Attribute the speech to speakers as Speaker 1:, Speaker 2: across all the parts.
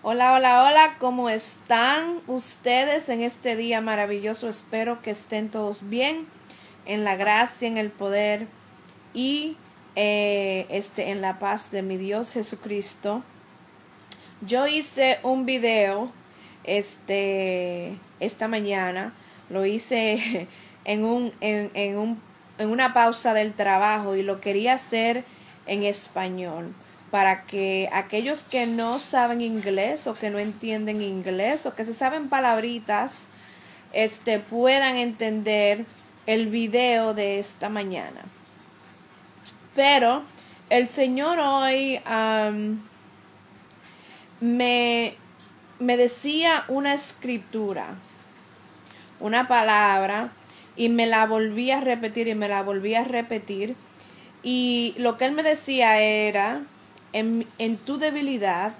Speaker 1: Hola, hola, hola, ¿cómo están ustedes en este día maravilloso? Espero que estén todos bien, en la gracia, en el poder y en la paz de mi Dios Jesucristo. Yo hice un video esta mañana, lo hice en una pausa del trabajo y lo quería hacer en español para que aquellos que no saben inglés o que no entienden inglés o que se saben palabritas puedan entender el video de esta mañana. Pero el Señor hoy me decía una escritura, una palabra, y me la volví a repetir y me la volví a repetir. Y lo que él me decía era, en tu debilidad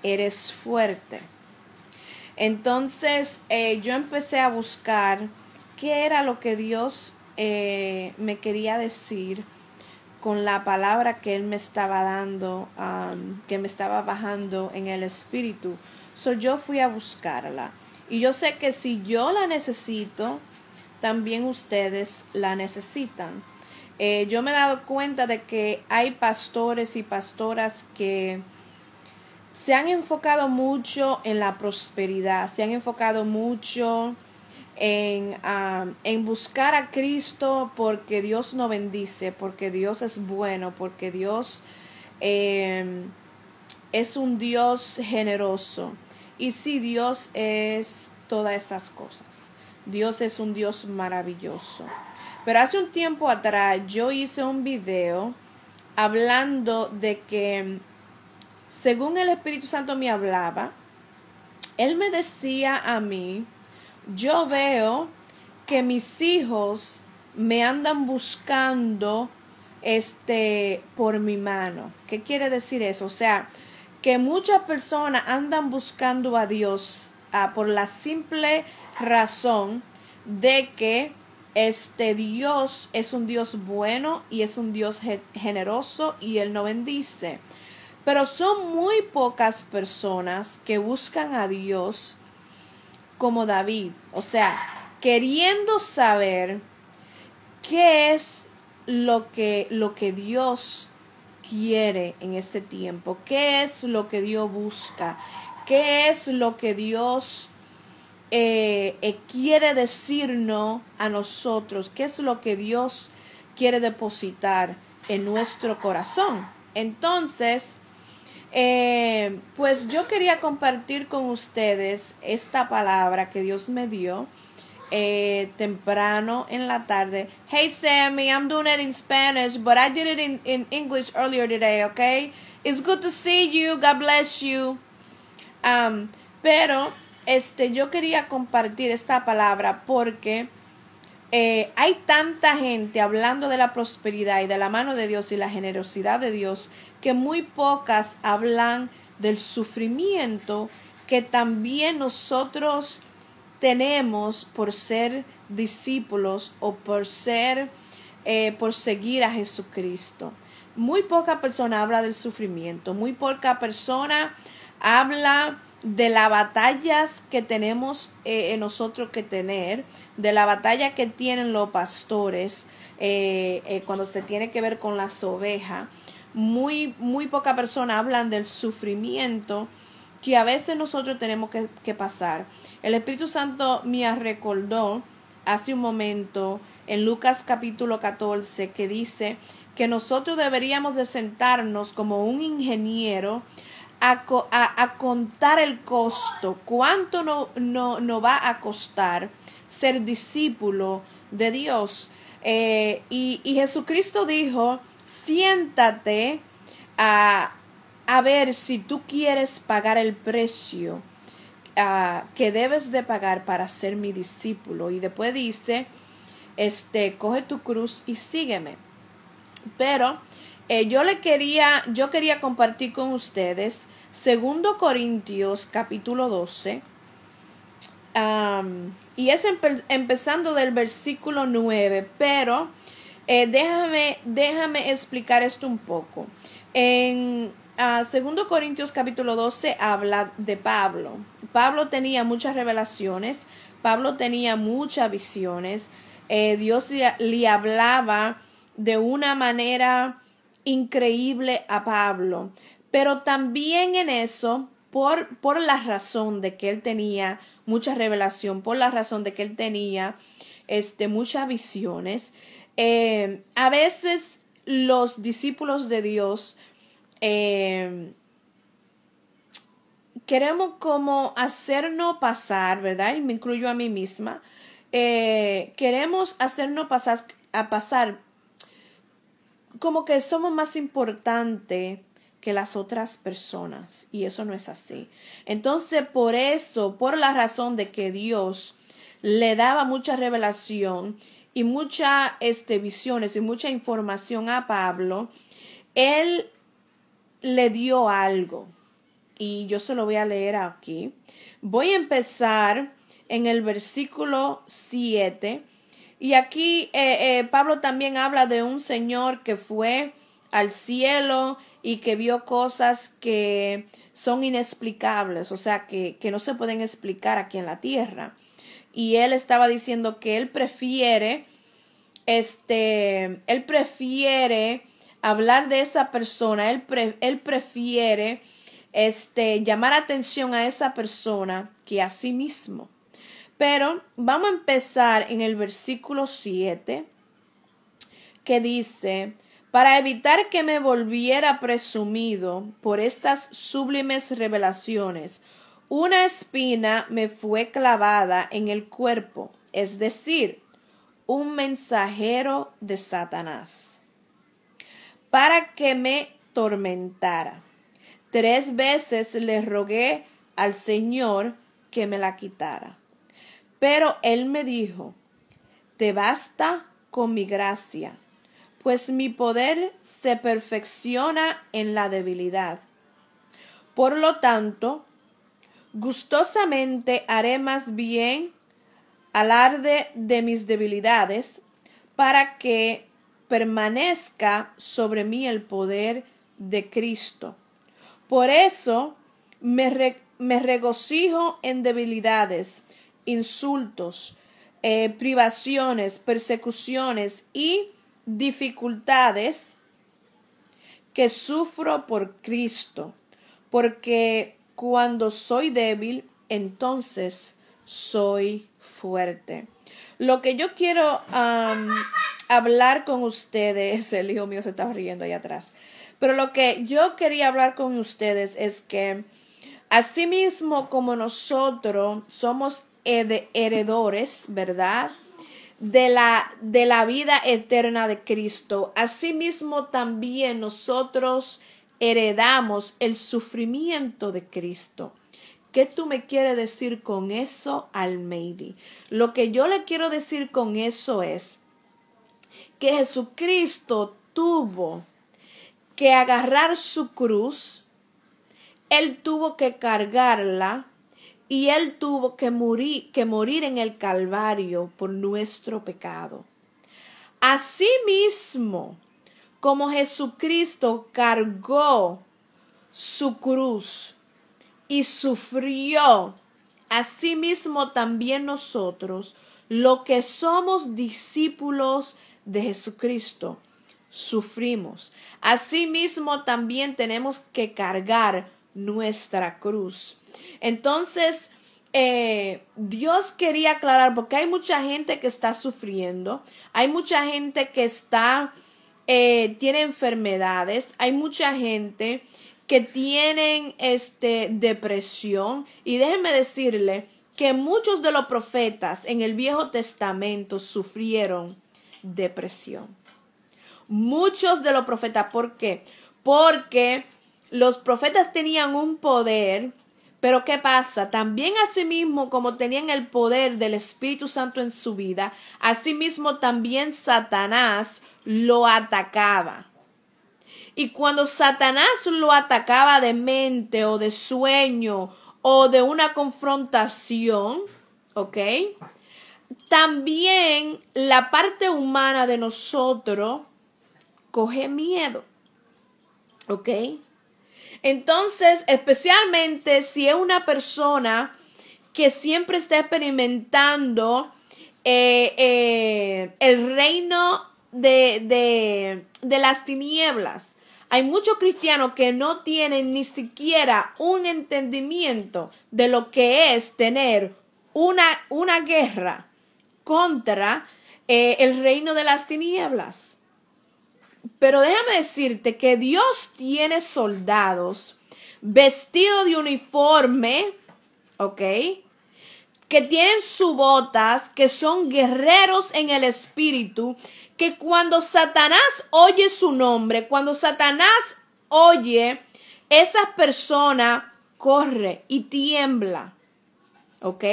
Speaker 1: eres fuerte. Entonces yo empecé a buscar qué era lo que Dios me quería decir con la palabra que él me estaba dando, que me estaba bajando en el espíritu. Yo fui a buscarla. Y yo sé que si yo la necesito, también ustedes la necesitan. Yo me he dado cuenta de que hay pastores y pastoras que se han enfocado mucho en la prosperidad, se han enfocado mucho en buscar a Cristo porque Dios nos bendice, porque Dios es bueno, porque Dios es un Dios generoso. Y sí, Dios es todas esas cosas. Dios es un Dios maravilloso. Pero hace un tiempo atrás yo hice un video hablando de que según el Espíritu Santo me hablaba, Él me decía a mí, yo veo que mis hijos me andan buscando por mi mano. ¿Qué quiere decir eso? O sea, que muchas personas andan buscando a Dios por la simple razón de que Dios es un Dios bueno y es un Dios generoso y Él nos bendice. Pero son muy pocas personas que buscan a Dios como David. O sea, queriendo saber qué es lo que Dios quiere en este tiempo. ¿Qué es lo que Dios busca? ¿Qué es lo que Dios quiere decirnos a nosotros? ¿Qué es lo que Dios quiere depositar en nuestro corazón? Entonces, pues yo quería compartir con ustedes esta palabra que Dios me dio temprano en la tarde. Hey Sammy, I'm doing it in Spanish, but I did it in English earlier today, okay? It's good to see you. God bless you. Pero yo quería compartir esta palabra porque hay tanta gente hablando de la prosperidad y de la mano de Dios y la generosidad de Dios que muy pocas hablan del sufrimiento que también nosotros tenemos por ser discípulos o por seguir a Jesucristo. Muy poca persona habla del sufrimiento, muy poca persona habla de las batallas que tenemos nosotros que tener, de la batalla que tienen los pastores cuando se tiene que ver con las ovejas. Muy poca persona hablan del sufrimiento que a veces nosotros tenemos que pasar. El Espíritu Santo me recordó hace un momento en Lucas capítulo 14 que dice que nosotros deberíamos de sentarnos como un ingeniero a contar el costo, cuánto no va a costar ser discípulo de Dios. Y Jesucristo dijo, siéntate a ver si tú quieres pagar el precio que debes de pagar para ser mi discípulo. Y después dice, coge tu cruz y sígueme. Pero yo quería compartir con ustedes 2 Corintios capítulo 12 y es empezando del versículo 9, pero déjame explicar esto un poco. En 2 Corintios capítulo 12 habla de Pablo. Pablo tenía muchas revelaciones, Pablo tenía muchas visiones, Dios le hablaba de una manera increíble a Pablo, pero también en eso, por la razón de que él tenía mucha revelación, por la razón de que él tenía muchas visiones, a veces los discípulos de Dios queremos como hacernos pasar, ¿verdad? Y me incluyo a mí misma. Queremos hacernos pasar como que somos más importantes que las otras personas, y eso no es así. Entonces, por eso, por la razón de que Dios le daba mucha revelación y muchas visiones y mucha información a Pablo, él le dio algo, y yo se lo voy a leer aquí. Voy a empezar en el versículo 7, y aquí Pablo también habla de un señor que fue al cielo y que vio cosas que son inexplicables, o sea, que no se pueden explicar aquí en la tierra. Y él estaba diciendo que él prefiere hablar de esa persona, él prefiere llamar atención a esa persona que a sí mismo. Pero vamos a empezar en el versículo 7, que dice: para evitar que me volviera presumido por estas sublimes revelaciones, una espina me fue clavada en el cuerpo, es decir, un mensajero de Satanás, para que me tormentara. 3 veces le rogué al Señor que me la quitara. Pero él me dijo: te basta con mi gracia, pues mi poder se perfecciona en la debilidad. Por lo tanto, gustosamente haré más bien alarde de mis debilidades, para que permanezca sobre mí el poder de Cristo. Por eso me regocijo en debilidades, insultos, privaciones, persecuciones y dificultades que sufro por Cristo, porque cuando soy débil, entonces soy fuerte. Lo que yo quiero hablar con ustedes, el hijo mío se estaba riendo ahí atrás, pero lo que yo quería hablar con ustedes es que asimismo como nosotros somos heredores, ¿verdad?, de la vida eterna de Cristo, asimismo también nosotros heredamos el sufrimiento de Cristo. ¿Qué tú me quieres decir con eso, Almeida? Lo que yo le quiero decir con eso es que Jesucristo tuvo que agarrar su cruz, él tuvo que cargarla, y él tuvo que morir en el Calvario por nuestro pecado. Asimismo, como Jesucristo cargó su cruz y sufrió, asimismo también nosotros, los que somos discípulos de Jesucristo, sufrimos. Asimismo también tenemos que cargar nuestra cruz. Entonces, Dios quería aclarar, porque hay mucha gente que está sufriendo, hay mucha gente que tiene enfermedades, hay mucha gente que tienen depresión, y déjenme decirle que muchos de los profetas en el Viejo Testamento sufrieron depresión. Muchos de los profetas, ¿por qué? Porque los profetas tenían un poder, pero ¿qué pasa? También asimismo como tenían el poder del Espíritu Santo en su vida, asimismo también Satanás lo atacaba. Y cuando Satanás lo atacaba de mente o de sueño o de una confrontación, ¿ok?, también la parte humana de nosotros coge miedo, ¿ok? Entonces, especialmente si es una persona que siempre está experimentando el reino de las tinieblas. Hay muchos cristianos que no tienen ni siquiera un entendimiento de lo que es tener una guerra contra el reino de las tinieblas. Pero déjame decirte que Dios tiene soldados vestidos de uniforme, ¿ok? Que tienen sus botas, que son guerreros en el espíritu, que cuando Satanás oye su nombre, cuando Satanás oye, esa persona corre y tiembla, ¿ok?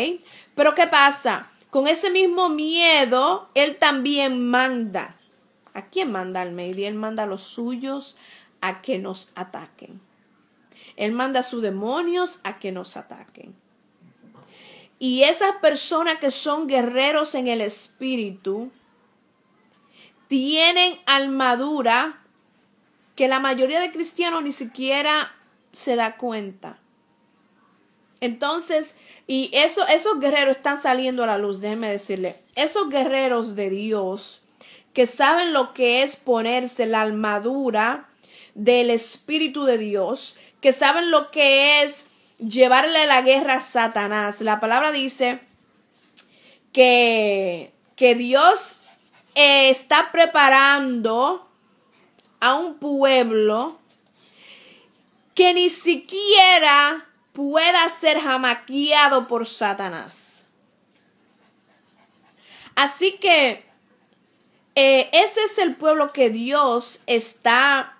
Speaker 1: Pero ¿qué pasa? Con ese mismo miedo, él también manda. ¿A quién manda al medio? Él manda a los suyos a que nos ataquen. Él manda a sus demonios a que nos ataquen. Y esas personas que son guerreros en el espíritu tienen armadura que la mayoría de cristianos ni siquiera se da cuenta. Entonces, y esos guerreros están saliendo a la luz, déjenme decirle. Esos guerreros de Dios que saben lo que es ponerse la armadura del Espíritu de Dios, que saben lo que es llevarle la guerra a Satanás. La palabra dice que Dios está preparando a un pueblo que ni siquiera pueda ser jamaqueado por Satanás. Así que ese es el pueblo que Dios está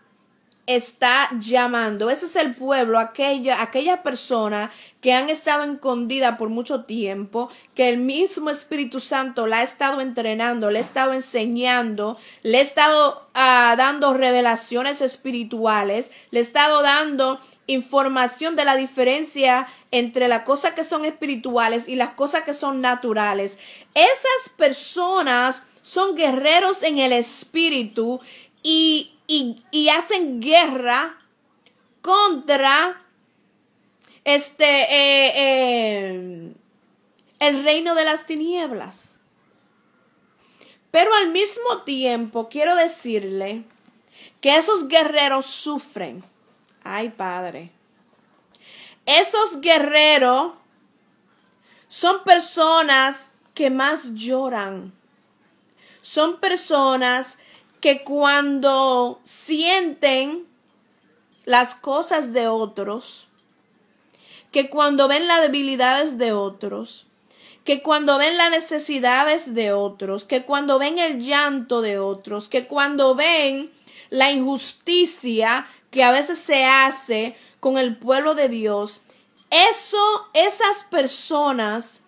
Speaker 1: llamando. Ese es el pueblo, aquella persona que han estado escondida por mucho tiempo, que el mismo Espíritu Santo la ha estado entrenando, le ha estado enseñando, le ha estado dando revelaciones espirituales, le ha estado dando información de la diferencia entre las cosas que son espirituales y las cosas que son naturales. Esas personas son guerreros en el espíritu y hacen guerra contra el reino de las tinieblas. Pero al mismo tiempo quiero decirle que esos guerreros sufren. Ay, Padre. Esos guerreros son personas que más lloran. Son personas que cuando sienten las cosas de otros, que cuando ven las debilidades de otros, que cuando ven las necesidades de otros, que cuando ven el llanto de otros, que cuando ven la injusticia que a veces se hace con el pueblo de Dios, esas personas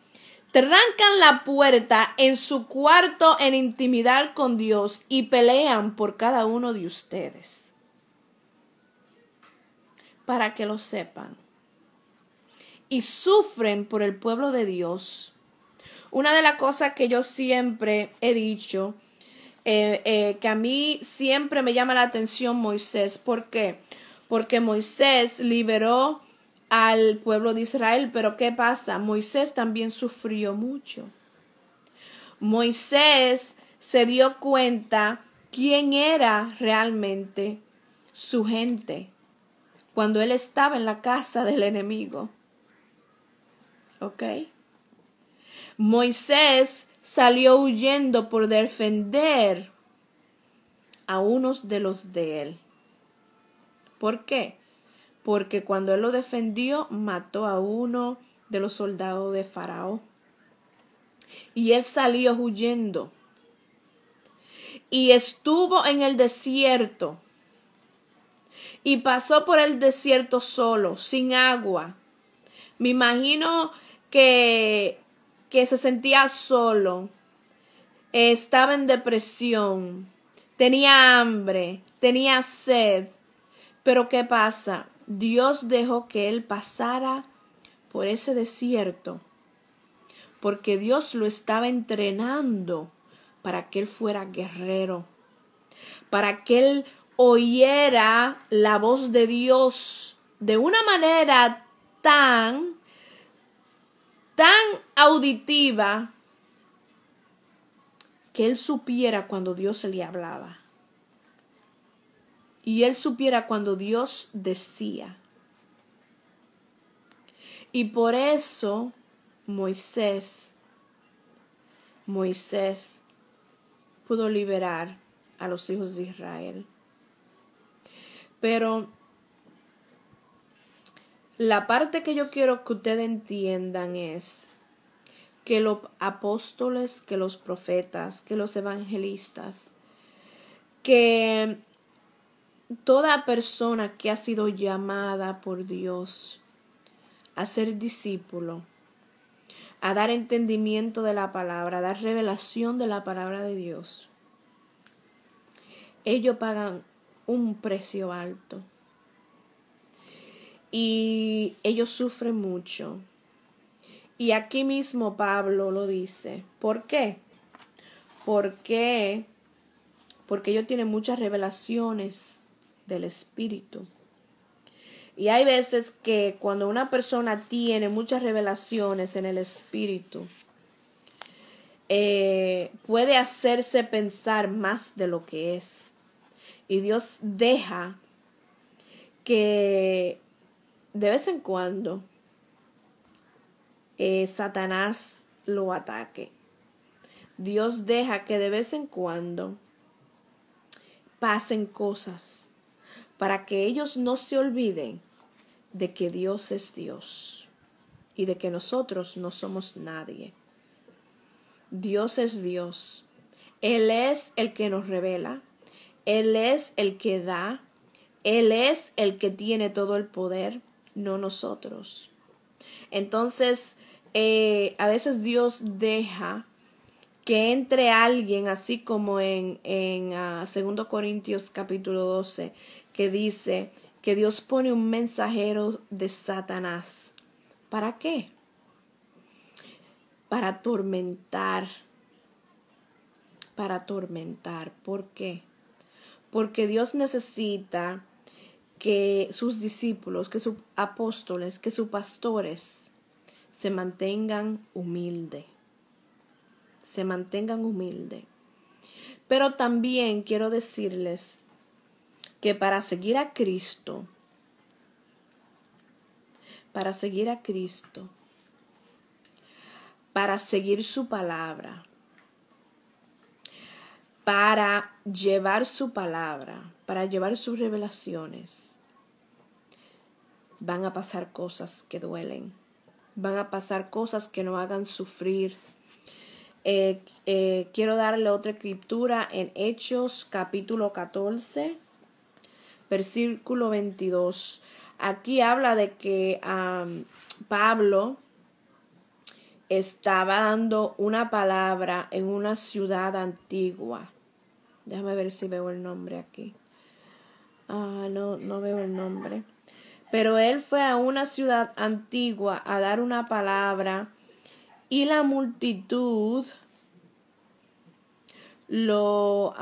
Speaker 1: trancan la puerta en su cuarto en intimidad con Dios y pelean por cada uno de ustedes. Para que lo sepan. Y sufren por el pueblo de Dios. Una de las cosas que yo siempre he dicho, que a mí siempre me llama la atención Moisés. ¿Por qué? Porque Moisés liberó al pueblo de Israel, pero ¿qué pasa? Moisés también sufrió mucho. Moisés se dio cuenta quién era realmente su gente cuando él estaba en la casa del enemigo. ¿Ok? Moisés salió huyendo por defender a unos de los de él. ¿Por qué? Porque cuando él lo defendió, mató a uno de los soldados de Faraón. Y él salió huyendo. Y estuvo en el desierto. Y pasó por el desierto solo, sin agua. Me imagino que se sentía solo. Estaba en depresión. Tenía hambre. Tenía sed. Pero ¿qué pasa? Dios dejó que él pasara por ese desierto porque Dios lo estaba entrenando para que él fuera guerrero, para que él oyera la voz de Dios de una manera tan auditiva que él supiera cuando Dios le hablaba. Y él supiera cuando Dios decía. Y por eso Moisés pudo liberar a los hijos de Israel. Pero la parte que yo quiero que ustedes entiendan es que los apóstoles, que los profetas, que los evangelistas, que toda persona que ha sido llamada por Dios a ser discípulo, a dar entendimiento de la palabra, a dar revelación de la palabra de Dios, ellos pagan un precio alto. Y ellos sufren mucho. Y aquí mismo Pablo lo dice. ¿Por qué? Porque ellos tienen muchas revelaciones del Espíritu. Y hay veces que cuando una persona tiene muchas revelaciones en el Espíritu, puede hacerse pensar más de lo que es. Y Dios deja que de vez en cuando Satanás lo ataque. Dios deja que de vez en cuando pasen cosas para que ellos no se olviden de que Dios es Dios y de que nosotros no somos nadie. Dios es Dios. Él es el que nos revela. Él es el que da. Él es el que tiene todo el poder, no nosotros. Entonces, a veces Dios deja que entre alguien, así como en 2 Corintios capítulo 12, que dice que Dios pone un mensajero de Satanás. ¿Para qué? Para atormentar. Para atormentar. ¿Por qué? Porque Dios necesita que sus discípulos, que sus apóstoles, que sus pastores se mantengan humildes. Se mantengan humildes. Pero también quiero decirles que para seguir a Cristo, para seguir su palabra, para llevar su palabra, para llevar sus revelaciones, van a pasar cosas que duelen, van a pasar cosas que nos hagan sufrir. Quiero darle otra escritura en Hechos capítulo 14, versículo 22. Aquí habla de que Pablo estaba dando una palabra en una ciudad antigua. Déjame ver si veo el nombre aquí. No veo el nombre. Pero él fue a una ciudad antigua a dar una palabra y la multitud lo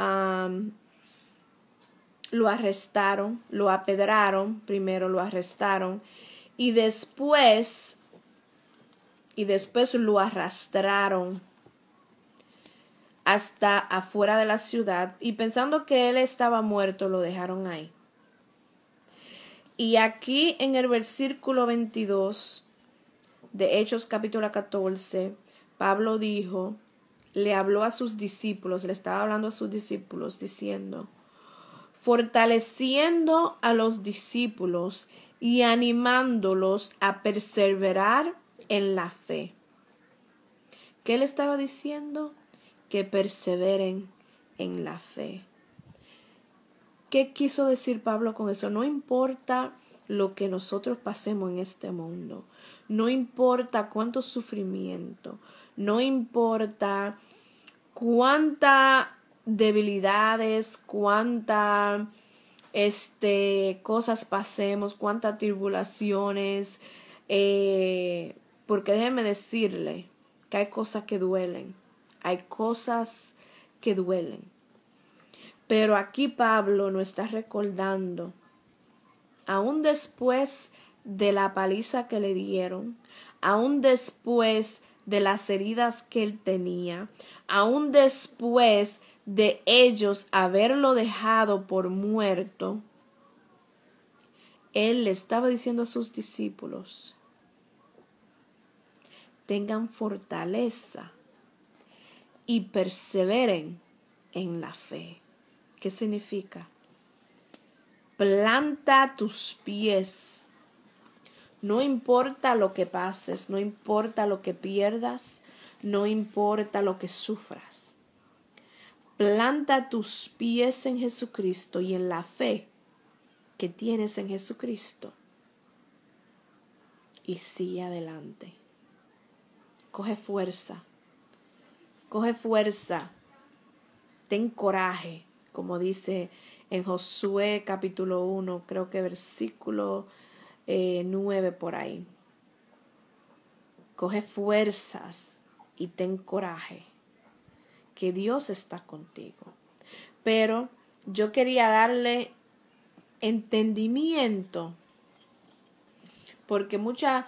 Speaker 1: arrestaron, lo apedraron, primero lo arrestaron y después lo arrastraron hasta afuera de la ciudad y pensando que él estaba muerto lo dejaron ahí. Y aquí en el versículo 22 de Hechos capítulo 14, Pablo dijo, le habló a sus discípulos, le estaba hablando a sus discípulos diciendo, fortaleciendo a los discípulos y animándolos a perseverar en la fe. ¿Qué le estaba diciendo? Que perseveren en la fe. ¿Qué quiso decir Pablo con eso? No importa lo que nosotros pasemos en este mundo, no importa cuánto sufrimiento, no importa cuántas debilidades, cuántas cosas pasemos, cuántas tribulaciones, porque déjeme decirle que hay cosas que duelen, hay cosas que duelen. Pero aquí Pablo nos está recordando aún después de la paliza que le dieron, aún después de las heridas que él tenía, aún después de ellos haberlo dejado por muerto, él le estaba diciendo a sus discípulos: tengan fortaleza y perseveren en la fe. ¿Qué significa? Planta tus pies. No importa lo que pases, no importa lo que pierdas, no importa lo que sufras. Planta tus pies en Jesucristo y en la fe que tienes en Jesucristo y sigue adelante. Coge fuerza, ten coraje, como dice en Josué capítulo 1, creo que versículo 9 por ahí. Coge fuerzas y ten coraje, que Dios está contigo. Pero yo quería darle entendimiento, porque mucha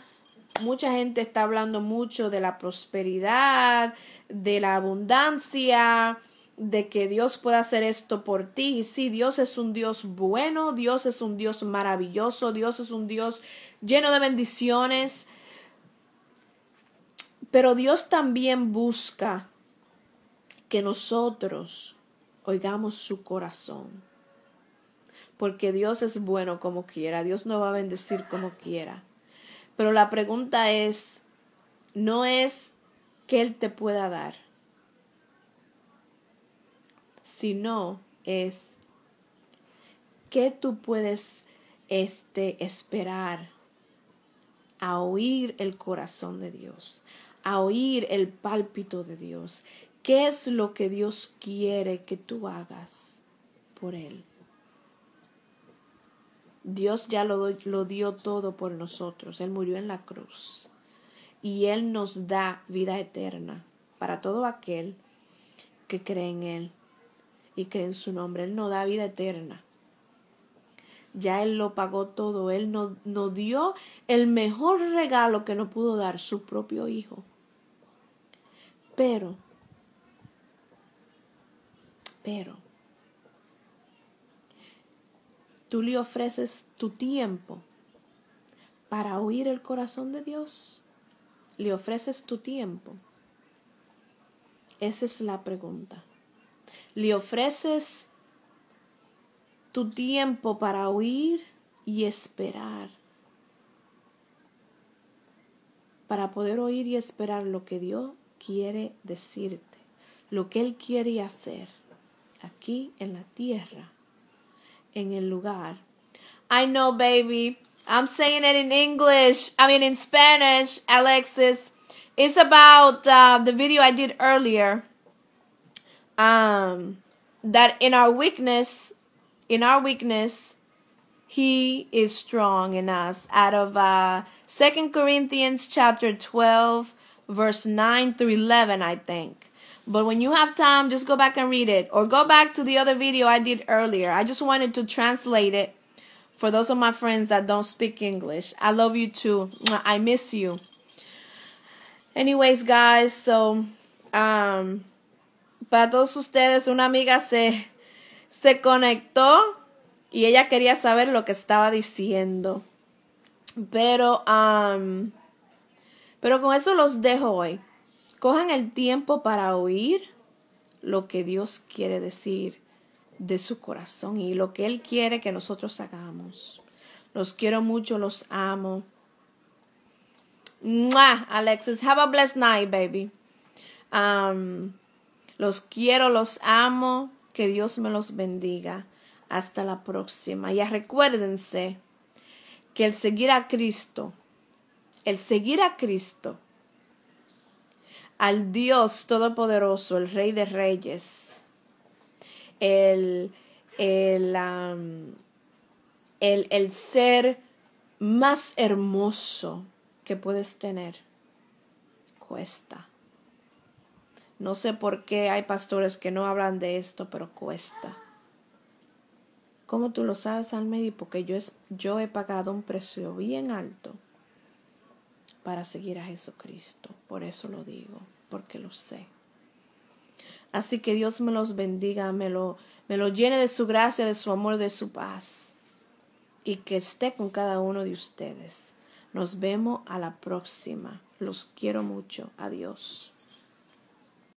Speaker 1: gente está hablando mucho de la prosperidad, de la abundancia, de que Dios pueda hacer esto por ti. Y sí, Dios es un Dios bueno, Dios es un Dios maravilloso, Dios es un Dios lleno de bendiciones. Pero Dios también busca que nosotros oigamos su corazón. Porque Dios es bueno como quiera, Dios nos va a bendecir como quiera. Pero la pregunta no es que Él te pueda dar, sino es que tú puedes esperar a oír el corazón de Dios, a oír el pálpito de Dios. ¿Qué es lo que Dios quiere que tú hagas por Él? Dios ya lo dio todo por nosotros. Él murió en la cruz. Y Él nos da vida eterna para todo aquel que cree en Él y cree en su nombre. Él nos da vida eterna. Ya Él lo pagó todo. Él nos dio el mejor regalo que nos pudo dar, su propio Hijo. Pero, tú le ofreces tu tiempo para oír el corazón de Dios. ¿Le ofreces tu tiempo? Esa es la pregunta. ¿Le ofreces tu tiempo para oír y esperar? Para poder oír y esperar lo que Dios quiere decirte, lo que Él quiere hacer aquí en la tierra, en el lugar. I know, baby. I'm saying it in English. In Spanish, Alexis. It's about the video I did earlier. That in our weakness, He is strong in us. Out of 2 Corinthians chapter 12, verse 9 through 11, I think. But when you have time, just go back and read it. Or go back to the other video I did earlier. I just wanted to translate it for those of my friends that don't speak English. I love you too. I miss you. Anyways, guys, so para todos ustedes, una amiga se conectó y ella quería saber lo que estaba diciendo. Pero con eso los dejo hoy. Cojan el tiempo para oír lo que Dios quiere decir de su corazón y lo que Él quiere que nosotros hagamos. Los quiero mucho, los amo. ¡Mua! Alexis, have a blessed night, baby. Los quiero, los amo. Que Dios me los bendiga. Hasta la próxima. Y recuérdense que el seguir a Cristo, al Dios Todopoderoso, el Rey de Reyes, el ser más hermoso que puedes tener, cuesta. No sé por qué hay pastores que no hablan de esto, pero cuesta. ¿Cómo tú lo sabes, Almeida? Porque yo he pagado un precio bien alto para seguir a Jesucristo. Por eso lo digo, porque lo sé. Así que Dios me los bendiga, me lo llene de su gracia, de su amor, de su paz. Y que esté con cada uno de ustedes. Nos vemos a la próxima. Los quiero mucho. Adiós.